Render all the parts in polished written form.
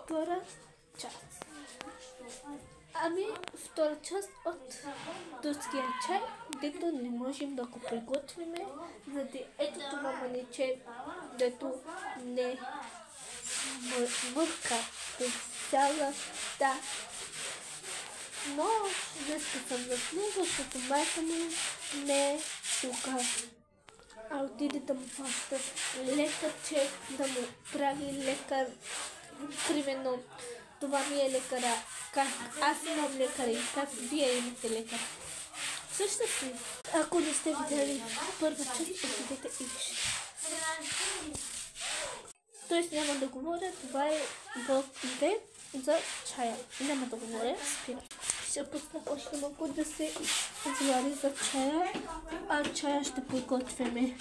Втора част. Ами, втора част от турския чай, дето не можем да го приготвиме, заради ето това маниче, дето не мърка през цялата нощ. Днес съм заснул, защото майка ми не е тук. А отиде да му плаща лекарче, да му прави лекар. Примерно, това ми е лекара. Как аз имам лекар и как вие имате лекар. Също си, ако не сте видели първа част, отидете и вижте. Тоест няма да говоря, това е блок 2 за чая. Няма да говоря, спира. Ще пусна още малко да се извари за чая, а чая ще приготвяме.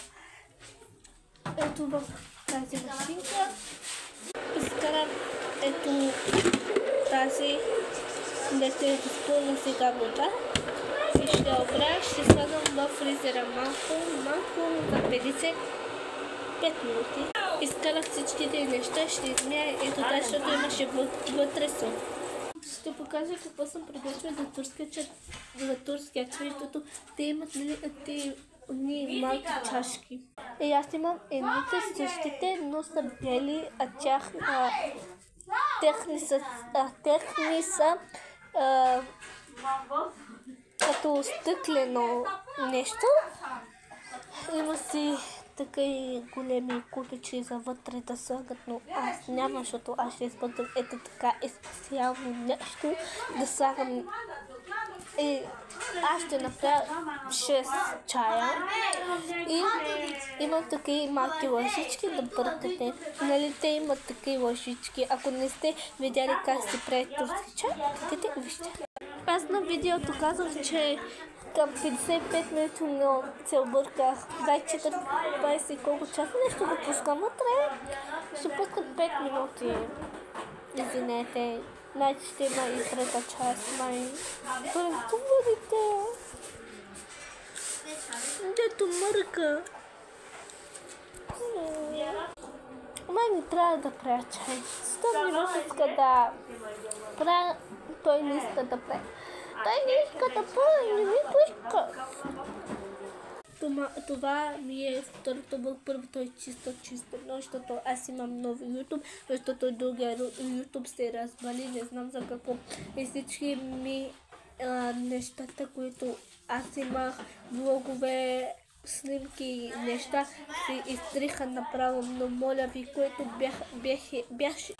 Ето в тази машинка. Изкарам ето тази, дето е изпълна сега вода. И ще обрая, ще слагам в фризера малко за 55 минути. Изкарах всичките неща, ще измия ето тази, защото имаше вътре сок. Ще покажа какво съм приготвила за турския чай, защото те имат едни малки чашки. И аз имам едните същите, но са бели, а техни са като стъклено нещо. Има си така и големи купички за вътре да слагат, но аз няма, защото аз ще изпълням ето така и специално нещо да слагам. И аз ще направя 6 чая и имам такива малки лъжички да бъркате. Нали те имат такива лъжички. Ако не сте видяли как се прави турски чай, идете и вижте. Аз на видеото казах, че към 55 минути, но се обърках. 24-20 колко часа нещо да пускам вътре. Ще пускам 5 минути. Извинете. Значи ще има и трета част. Говорите. Дето мърка. Май не трябва да правя чай. 100 минути иска да правя. Той не иска да прави. Той не иска да прави, не ми пуска. Това ми е второто бъл. Първото е чисто, но защото аз имам нов YouTube, защото другия YouTube се разбали, не знам за какво. И всички ми нещата, които аз имах, влогове, снимки, неща, се изтриха направо, но моля ви, което бяха